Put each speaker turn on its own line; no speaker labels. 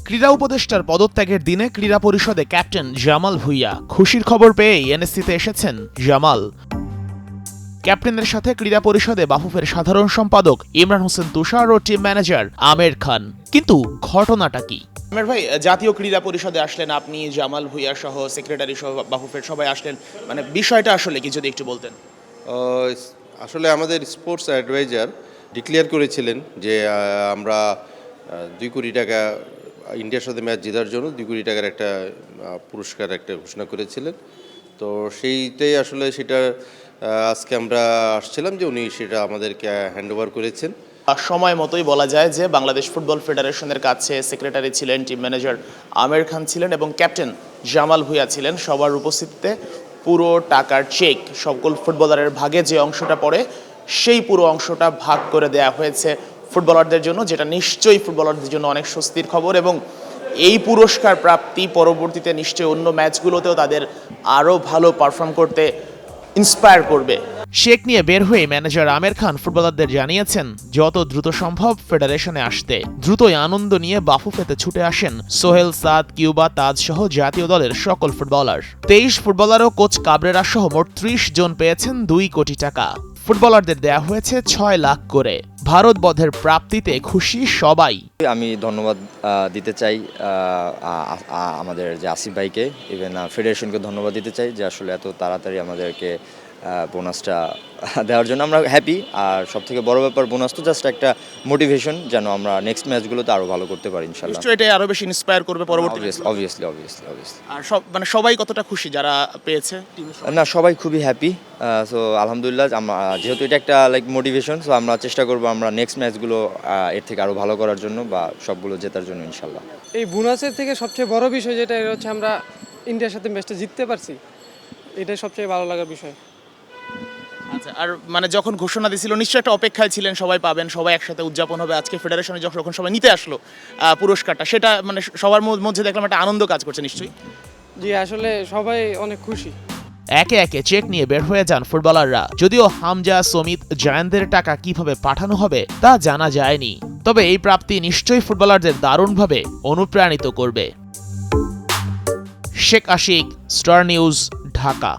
ক্রীড়া উপদেষ্টার পদত্যাগের দিনে ক্রীড়া পরিষদে ক্যাপ্টেন জামাল ভুঁইয়া খুশির খবর পেয়েই এনএসসিতে এসেছেন জামাল। ক্যাপ্টেনের সাথে ক্রীড়া পরিষদে বাফুফের সাধারণ সম্পাদক ইমরান হোসেন তুষার ও টিম ম্যানেজার আমের খান। কিন্তু ঘটনাটা কি? আমের ভাই, জাতীয় ক্রীড়া পরিষদে আসলেন আপনি, জামাল ভুঁইয়া সহ সেক্রেটারি সহ বাফুফের সবাই আসলেন, মানে বিষয়টা আসলে কি যদি একটু বলতেন।
আসলে আমাদের স্পোর্টস অ্যাডভাইজার ডিক্লেয়ার করেছিলেন যে আমরা 2 কোটি টাকা ইন্ডিয়ার সাথে ম্যাচ জেতার জন্য 2 কোটি টাকার একটা পুরস্কার একটা ঘোষণা করেছিলেন। তো সেইটাই আসলে সেটা আজকে আমরা আসছিলাম যে উনি সেটা আমাদেরকে হ্যান্ডওভার করেছেন।
সময় মতোই বলা যায় যে বাংলাদেশ ফুটবল ফেডারেশনের কাছে সেক্রেটারি ছিলেন, টিম ম্যানেজার আমের খান ছিলেন এবং ক্যাপ্টেন জামাল ভুঁইয়া ছিলেন। সবার উপস্থিতিতে পুরো টাকার চেক সকল ফুটবলারের ভাগে যে অংশটা পড়ে সেই পুরো অংশটা ভাগ করে দেয়া হয়েছে ফুটবলারদের জন্য, যেটা নিশ্চয়ই ফুটবলারদের জন্য অনেক স্বস্তির খবর এবং এই পুরস্কার প্রাপ্তি পরবর্তীতে নিশ্চয়ই অন্য ম্যাচগুলোতেও তাদের আরও ভালো পারফর্ম করতে ইন্সপায়ার করবে। চেক নিয়ে বের হয়ে ম্যানেজার আমের খান ফুটবলারদের জানিয়েছেন যত দ্রুত সম্ভব ফেডারেশনে আসতে। দ্রুতই আনন্দ নিয়ে বাফুফেতে ছুটে আসেন সোহেল, সাদ, কিউবা, তাজ সহ জাতীয় দলের সকল ফুটবলার। 23 ফুটবলার ও কোচ কাবরেরা সহ মোট 30 জন পেয়েছেন 2 কোটি টাকা। ফুটবলারদের দেয়া হয়েছে 6 লাখ করে। ভারত বধের প্রাপ্তিতে খুশি সবাই।
আমি ধন্যবাদ দিতে চাই আমাদের যে আসিফ ভাইকে, ইভেন ফেডারেশনকে ধন্যবাদ দিতে চাই যে আসলে এত তাড়াতাড়ি আমাদেরকে বোনাসটা দেওয়ার জন্য আমরা হ্যাপি। আর সবথেকে বড় ব্যাপার বোনাস তো জাস্ট একটা মোটিভেশন, যেন আমরা নেক্সট ম্যাচগুলোতে আরও ভালো করতে পারি ইনশাআল্লাহ।
নিশ্চয়ই এটা আরো বেশি ইন্সপায়ার করবে পরবর্তীতে।
অবভিয়াসলি।
আর মানে সবাই কতটা খুশি যারা পেয়েছে?
না, সবাই খুবই হ্যাপি। সো আলহামদুলিল্লাহ, আমরা যেহেতু এটা একটা লাইক মোটিভেশন, সো আমরা চেষ্টা করবো আমরা নেক্সট ম্যাচগুলো এর থেকে আরও ভালো করার জন্য বা সবগুলো জেতার জন্য ইনশাল্লাহ।
এই বোনাসের থেকে সবচেয়ে বড় বিষয় যেটা হচ্ছে আমরা ইন্ডিয়ার সাথে ম্যাচটা জিততে পারছি, এটাই সবচেয়ে ভালো লাগার বিষয়।
আচ্ছা, আর মানে যখন ঘোষণা দিয়েছিল নিশ্চয়ই একটা অপেক্ষায় ছিলেন সবাই পাবেন, সবাই একসাথে উদযাপন হবে। আজকে ফেডারেশনে যখন সবাই নিতে আসলো পুরস্কারটা, সেটা মানে সবার মধ্যে দেখলাম একটা আনন্দ কাজ করছে নিশ্চয়ই।
জি, আসলে সবাই অনেক খুশি।
একে একে চেক নিয়ে বের হয়ে যান ফুটবলাররা। যদিও হামজা, সমিত, জায়ানদের টাকা কিভাবে পাঠানো হবে তা জানা যায়নি, তবে এই প্রাপ্তি নিশ্চয়ই ফুটবলারদের দারুণভাবে অনুপ্রাণিত করবে। Sheikh Ashik, Star News, Dhaka.